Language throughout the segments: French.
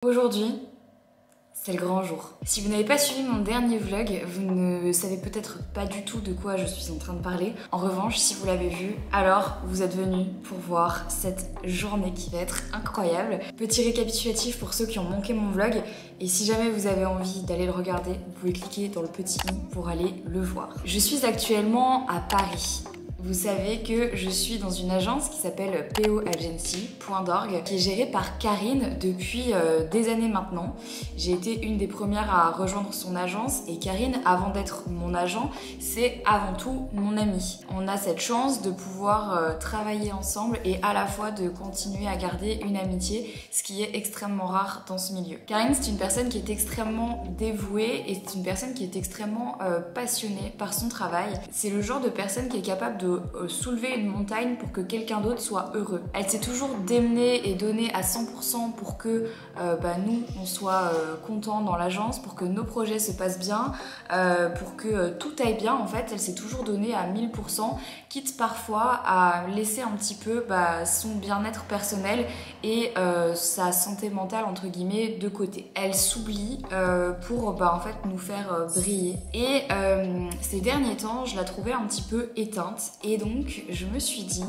Aujourd'hui, c'est le grand jour. Si vous n'avez pas suivi mon dernier vlog, vous ne savez peut-être pas du tout de quoi je suis en train de parler. En revanche, si vous l'avez vu, alors vous êtes venus pour voir cette journée qui va être incroyable. Petit récapitulatif pour ceux qui ont manqué mon vlog. Et si jamais vous avez envie d'aller le regarder, vous pouvez cliquer dans le petit i pour aller le voir. Je suis actuellement à Paris. Vous savez que je suis dans une agence qui s'appelle PO Agency, .org, qui est gérée par Karine depuis des années maintenant. J'ai été une des premières à rejoindre son agence et Karine, avant d'être mon agent, c'est avant tout mon amie. On a cette chance de pouvoir travailler ensemble et à la fois de continuer à garder une amitié, ce qui est extrêmement rare dans ce milieu. Karine, c'est une personne qui est extrêmement dévouée et c'est une personne qui est extrêmement passionnée par son travail. C'est le genre de personne qui est capable de soulever une montagne pour que quelqu'un d'autre soit heureux. Elle s'est toujours démenée et donnée à 100% pour que nous, on soit contents dans l'agence, pour que nos projets se passent bien, pour que tout aille bien. En fait, elle s'est toujours donnée à 1000%, quitte parfois à laisser un petit peu son bien-être personnel et sa santé mentale, entre guillemets, de côté. Elle s'oublie pour en fait nous faire briller. Et ces derniers temps, je la trouvais un petit peu éteinte. Et donc, je me suis dit,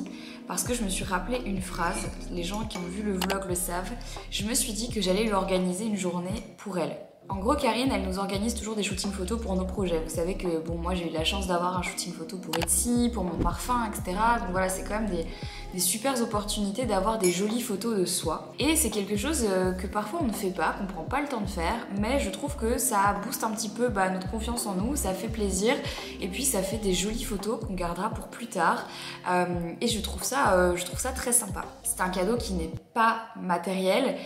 parce que je me suis rappelé une phrase, les gens qui ont vu le vlog le savent, je me suis dit que j'allais lui organiser une journée pour elle. En gros, Karine, elle nous organise toujours des shootings photos pour nos projets. Vous savez que, moi, j'ai eu la chance d'avoir un shooting photo pour Etsy, pour mon parfum, etc. Donc voilà, c'est quand même des super opportunités d'avoir des jolies photos de soi. Et c'est quelque chose que parfois on ne fait pas, qu'on prend pas le temps de faire, mais je trouve que ça booste un petit peu notre confiance en nous, ça fait plaisir, et puis ça fait des jolies photos qu'on gardera pour plus tard. Et je trouve ça très sympa. C'est un cadeau qui n'est pas matériel,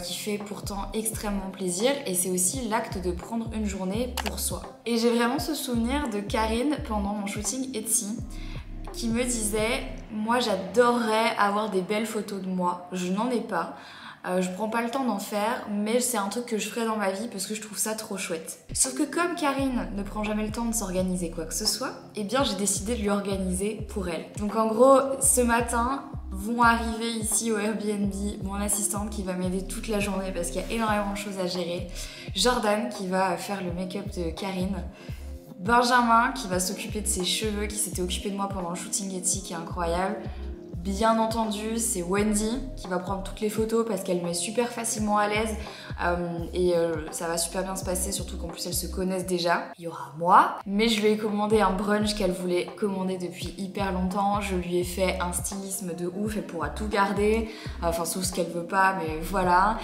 qui fait pourtant extrêmement plaisir, et c'est aussi l'acte de prendre une journée pour soi. Et j'ai vraiment ce souvenir de Karine pendant mon shooting Etsy, qui me disait « Moi, j'adorerais avoir des belles photos de moi. Je n'en ai pas. Je prends pas le temps d'en faire, mais c'est un truc que je ferai dans ma vie parce que je trouve ça trop chouette. » Sauf que comme Karine ne prend jamais le temps de s'organiser quoi que ce soit, eh bien j'ai décidé de lui organiser pour elle. Donc en gros, ce matin, vont arriver ici au Airbnb mon assistante qui va m'aider toute la journée parce qu'il y a énormément de choses à gérer. Jordan qui va faire le make-up de Karine. Benjamin qui va s'occuper de ses cheveux, qui s'était occupé de moi pendant le shooting Etsy, qui est incroyable. Bien entendu, c'est Wendy qui va prendre toutes les photos parce qu'elle me met super facilement à l'aise ça va super bien se passer, surtout qu'en plus elles se connaissent déjà. Il y aura moi, mais je lui ai commandé un brunch qu'elle voulait commander depuis hyper longtemps. Je lui ai fait un stylisme de ouf, elle pourra tout garder, enfin sauf ce qu'elle veut pas, mais voilà.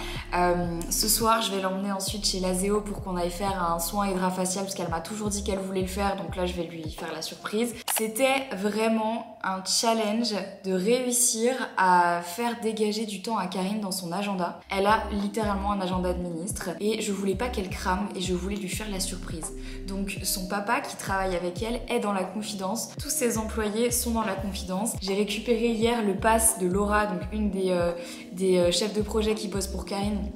Ce soir, je vais l'emmener ensuite chez Lazeo pour qu'on aille faire un soin hydrafacial parce qu'elle m'a toujours dit qu'elle voulait le faire, donc là je vais lui faire la surprise. C'était vraiment un challenge de réussir à faire dégager du temps à Karine dans son agenda. Elle a littéralement un agenda de ministre et je voulais pas qu'elle crame et je voulais lui faire la surprise. Donc son papa qui travaille avec elle est dans la confidence, tous ses employés sont dans la confidence. J'ai récupéré hier le pass de Laura, donc une des chefs de projet qui bosse pour Karine,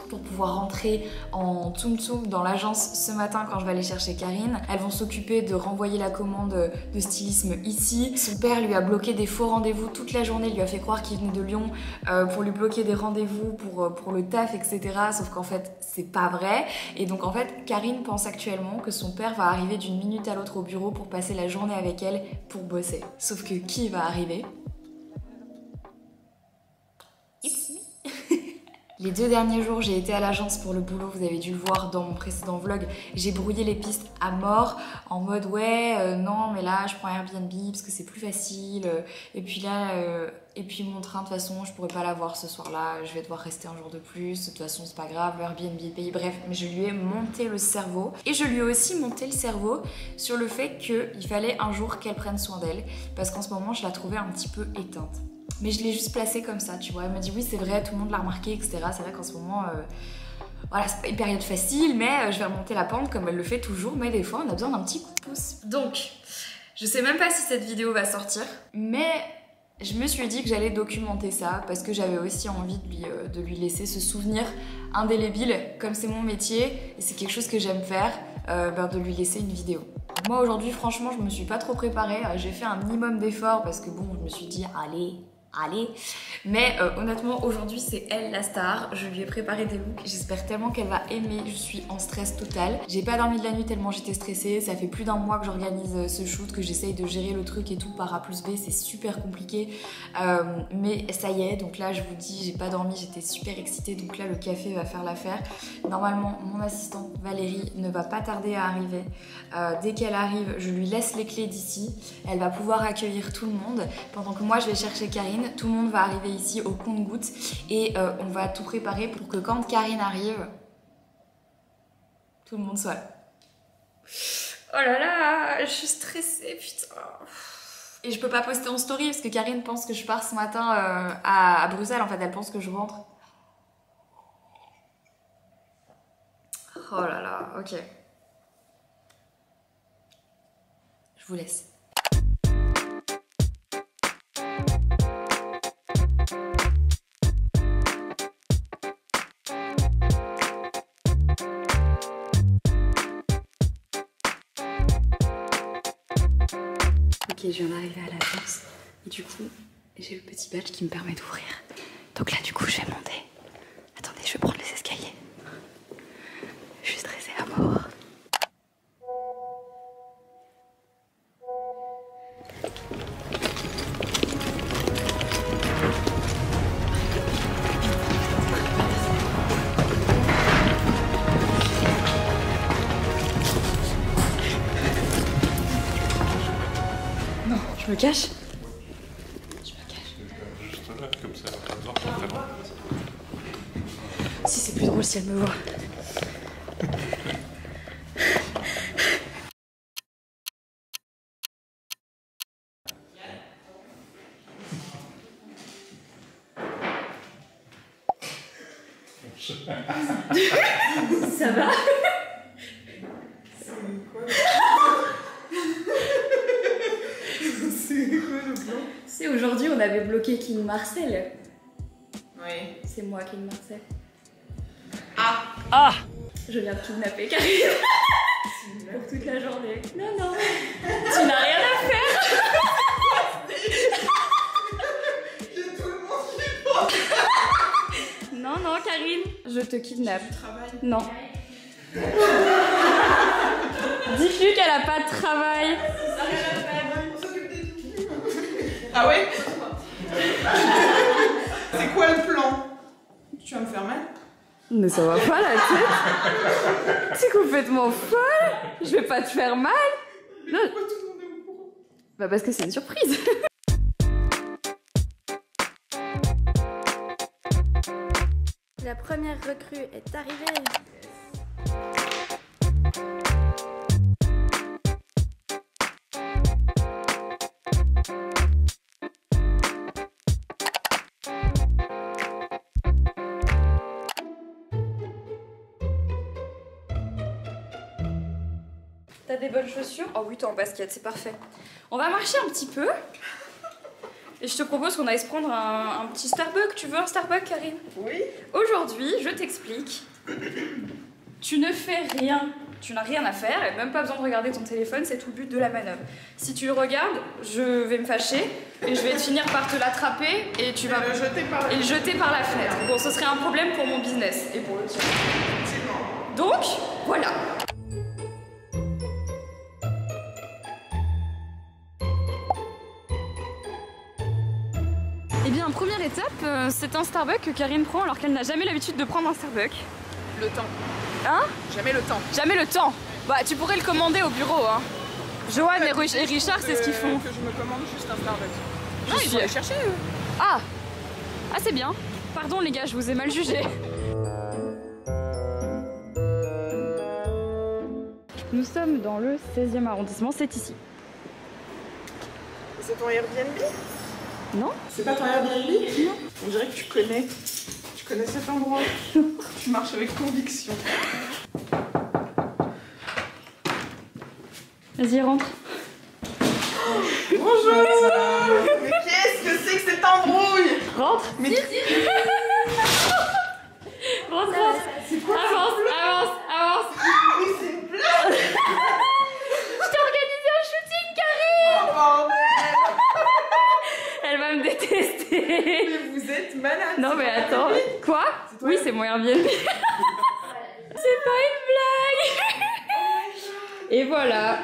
pour pouvoir rentrer en Tsum Tsum dans l'agence ce matin quand je vais aller chercher Karine. Elles vont s'occuper de renvoyer la commande de stylisme ici. Son père lui a bloqué des faux rendez-vous toute la journée, il lui a fait croire qu'il venait de Lyon pour lui bloquer des rendez-vous pour le taf, etc. Sauf qu'en fait, c'est pas vrai. Et donc en fait, Karine pense actuellement que son père va arriver d'une minute à l'autre au bureau pour passer la journée avec elle pour bosser. Sauf que qui va arriver? It's me. Les 2 derniers jours, j'ai été à l'agence pour le boulot, vous avez dû le voir dans mon précédent vlog. J'ai brouillé les pistes à mort, en mode ouais, non mais là je prends Airbnb parce que c'est plus facile. Et puis là, mon train de toute façon je pourrais pas l'avoir ce soir-là, je vais devoir rester un jour de plus, de toute façon c'est pas grave, le Airbnb est payé, bref. Mais je lui ai monté le cerveau. Et je lui ai aussi monté le cerveau sur le fait qu'il fallait un jour qu'elle prenne soin d'elle, parce qu'en ce moment je la trouvais un petit peu éteinte. Mais je l'ai juste placée comme ça, tu vois. Elle m'a dit oui c'est vrai, tout le monde l'a remarqué, etc. C'est vrai qu'en ce moment, voilà, c'est pas une période facile, mais je vais remonter la pente comme elle le fait toujours. Mais des fois, on a besoin d'un petit coup de pouce. Donc, je sais même pas si cette vidéo va sortir, mais je me suis dit que j'allais documenter ça parce que j'avais aussi envie de lui laisser ce souvenir indélébile. Comme c'est mon métier et c'est quelque chose que j'aime faire, de lui laisser une vidéo. Moi aujourd'hui, franchement, je me suis pas trop préparée. J'ai fait un minimum d'efforts parce que bon, je me suis dit, allez, allez. Mais honnêtement, aujourd'hui, c'est elle la star. Je lui ai préparé des looks. J'espère tellement qu'elle va aimer. Je suis en stress total. J'ai pas dormi de la nuit tellement j'étais stressée. Ça fait plus d'un mois que j'organise ce shoot, que j'essaye de gérer le truc et tout par A plus B. C'est super compliqué. Mais ça y est. Donc là, je vous dis, j'ai pas dormi. J'étais super excitée. Donc là, le café va faire l'affaire. Normalement, mon assistante Valérie ne va pas tarder à arriver. Dès qu'elle arrive, je lui laisse les clés d'ici. Elle va pouvoir accueillir tout le monde. Pendant que moi, je vais chercher Karine. Tout le monde va arriver ici au compte-gouttes et on va tout préparer pour que quand Karine arrive, tout le monde soit là. Oh là là, je suis stressée, putain. Et je peux pas poster en story parce que Karine pense que je pars ce matin à Bruxelles. En fait, elle pense que je rentre. Oh là là, ok. Je vous laisse. Ok, je viens d'arriver à l'agence et du coup, j'ai le petit badge qui me permet d'ouvrir. Donc là, du coup, je vais monter. Attendez, je vais prendre les escaliers. Je suis stressée à mort. Non, je me cache. Je me cache. Juste là, comme ça, elle va pas te voir très loin. Si, c'est plus drôle si elle me voit. Ça va? C'est quoi le plan? C'est aujourd'hui on avait bloqué King Marcel. Oui. C'est moi King Marcel. Ah! Je viens de kidnapper Karine pour toute la journée. Non, non, tu n'as rien à faire. Il y a tout le monde qui pense. Non, non, Karine, je te kidnappe. Tu travailles? Non. Dis-lui qu'elle a pas de travail. Ah ouais? C'est quoi le plan? Tu vas me faire mal? Mais ça va pas la tête. C'est complètement folle. Je vais pas te faire mal. Non. Pourquoi tout le monde est au courant? Bah parce que c'est une surprise. La première recrue est arrivée. T'as des bonnes chaussures? Oh oui, t'es en basket, c'est parfait. On va marcher un petit peu. Et je te propose qu'on aille se prendre un petit Starbucks. Tu veux un Starbucks, Karine? Oui. Aujourd'hui, je t'explique. Tu ne fais rien. Tu n'as rien à faire et même pas besoin de regarder ton téléphone, c'est tout le but de la manœuvre. Si tu le regardes, je vais me fâcher et je vais finir par te l'attraper et tu vas le jeter par et le jeter par la fenêtre. Bon, ce serait un problème pour mon business et pour le tien. Donc, voilà. Eh bien, première étape, c'est un Starbucks que Karine prend alors qu'elle n'a jamais l'habitude de prendre un Starbucks. Le temps. Hein? Jamais le temps. Jamais le temps. Bah, tu pourrais le commander au bureau, hein. Johan et Richard, c'est ce qu'ils font. Que je me commande juste un Starbucks. Non, Je ils suis- vont aller chercher eux. Ah! Ah, c'est bien. Pardon, les gars, je vous ai mal jugé. Nous sommes dans le 16e arrondissement, c'est ici. C'est ton Airbnb? Non? C'est pas ton Airbnb? Non. On dirait que tu connais. Tu connais cet endroit. Tu marches avec conviction. Vas-y, rentre. Bonjour! Mais qu'est-ce que c'est que cette embrouille? Rentre. Mais Rentre, rentre. Avance, avance, avance. oui, c'est plein! Je t'ai organisé un shooting, Karine. Oh bordel! Elle va me détester. C'est pas une blague. Et voilà.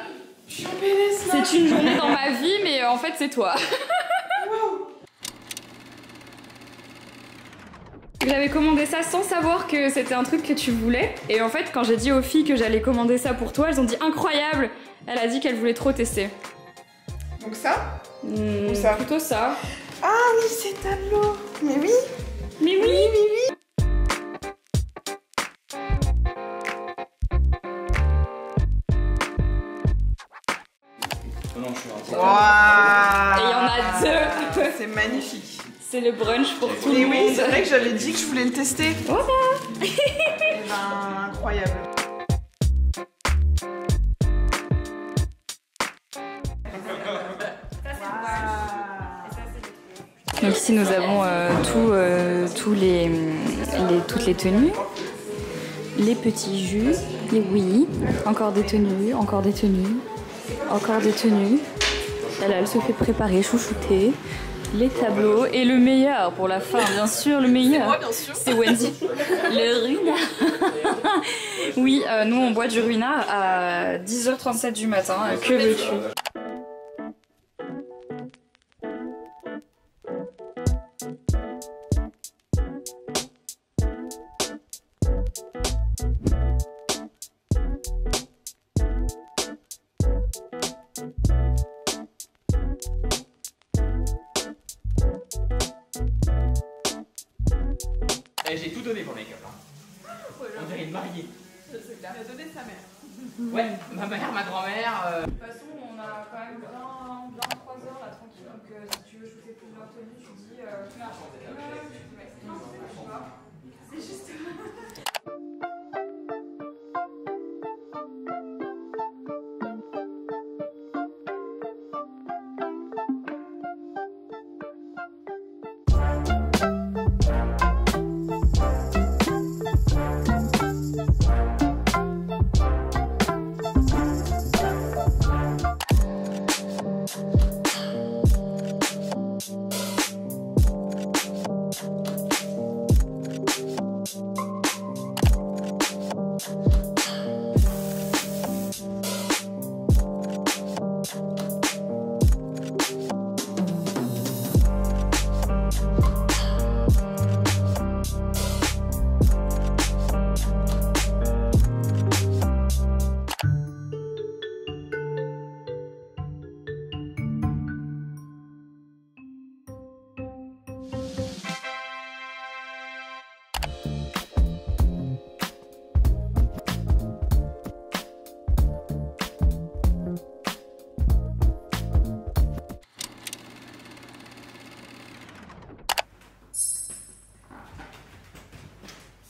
Je suis en PLS là. C'est une journée dans ma vie, mais en fait, c'est toi. J'avais commandé ça sans savoir que c'était un truc que tu voulais. Et en fait, quand j'ai dit aux filles que j'allais commander ça pour toi, elles ont dit incroyable. Elle a dit qu'elle voulait trop tester. Donc ça? Ou ça? Plutôt ça. Ah oui, ces tableaux. Mais oui. Mais oui, mais oui. Non, je suis un Waouh. Et il y en a deux. C'est magnifique. C'est le brunch pour tout Et le oui, monde. c'est vrai que j'avais dit que je voulais le tester. Voilà. Et ben, incroyable. Donc ici nous avons toutes les tenues, les petits jus, les oui, encore des tenues, encore des tenues, encore des tenues. Elle se fait préparer, chouchouter, les tableaux et le meilleur pour la fin, bien sûr, le meilleur. C'est Wendy. Le ruinard. Oui, nous on boit du ruinard à 10h37 du matin. Que veux-tu ? J'ai tout donné pour le make-up. On dirait une mariée. Il a donné sa mère. Ouais, ma mère, ma grand-mère. De toute façon, on a quand même bien 3 heures là tranquille, donc si tu veux shooter plusieurs tenues, tu dis c'est juste.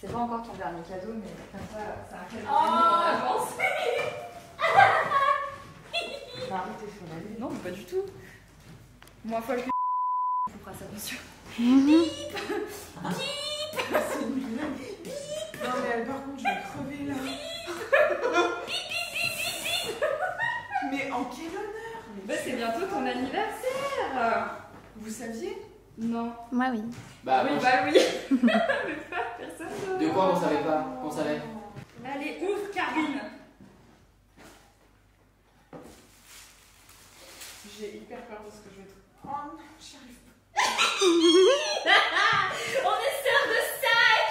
C'est pas encore ton dernier cadeau, mais comme ça, c'est un cadeau en avance. Arrêtez sur la lune. Non, mais pas du tout. Moi, folle que on fera ça, bien sûr. Non mais elle, par contre, je vais crever là. Mais en quel honneur. Bah, c'est bientôt ton anniversaire. Vous saviez? Non. Moi oui. Bah Oui, oui. bah oui. Mais pas personne. De quoi on savait pas? On savait. Allez, ouvre, Karine. J'ai hyper peur de ce que je vais trouver. Oh non, j'y arrive pas. On est sœurs de sac.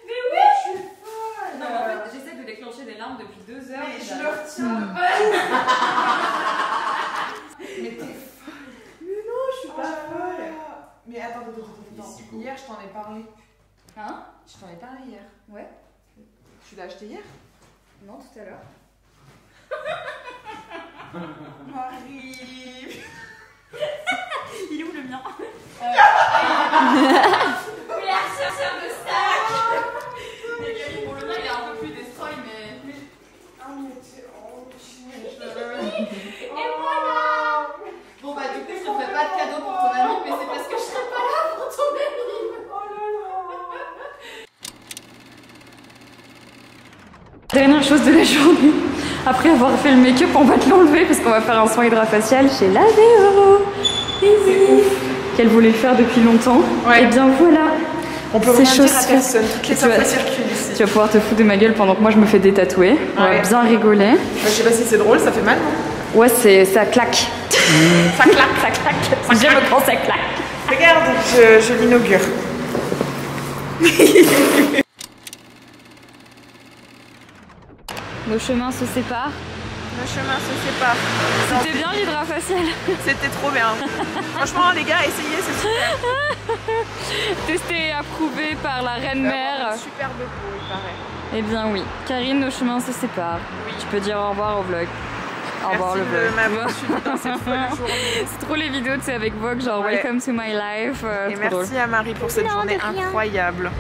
Mais oui, je suis folle. Non, mais en fait, j'essaie de déclencher des larmes depuis 2 heures. Mais je le retiens. Mais t'es folle. Mais non, je suis pas folle. Mais attends. Ici, go. Hier, je t'en ai parlé. Hein? Je t'en ai parlé hier. Ouais. Tu l'as acheté hier? Non, tout à l'heure. Marie. Il est où le mien? Oui, la sœur de sac. Bon, le mien, il est un peu plus destroy, mais... Ah mais t'es... Oh, Et voilà. Bon, bah du coup, je te ferai pas de cadeau pour ton ami, mais c'est parce que je serai pas là pour ton ami. Oh là là. Dernière chose de la journée, après avoir fait le make-up, on va te l'enlever parce qu'on va faire un soin hydrafacial chez Laveo. Et oui. qu'elle voulait faire depuis longtemps. Ouais. Et bien voilà. On peut Ces rien dire à choses personne, toutes les tu vas- infos circulent ici. Tu vas pouvoir te foutre de ma gueule pendant que moi je me fais détatouer. On va Ouais. bien rigoler. Je sais pas si c'est drôle, ça fait mal, non? Ouais, ça claque. Ça claque. Ça claque. J'aime quand ça claque. Regarde, je l'inaugure. Nos chemins se séparent. Nos chemins se séparent. C'était bien l'hydrafacial. C'était trop bien. Franchement, les gars, essayez, c'est super. Testé et approuvé par la reine mère. Superbe peau, il paraît. Eh bien oui. Karine, nos chemins se séparent. Oui. Tu peux dire au revoir au vlog. Au revoir le Merci vlog. de m'avoir suivi dans cette folle journée. C'est trop les vidéos, tu sais, avec Vogue, genre Ouais. Welcome to my life. Et trop drôle. merci à Marie pour cette journée incroyable.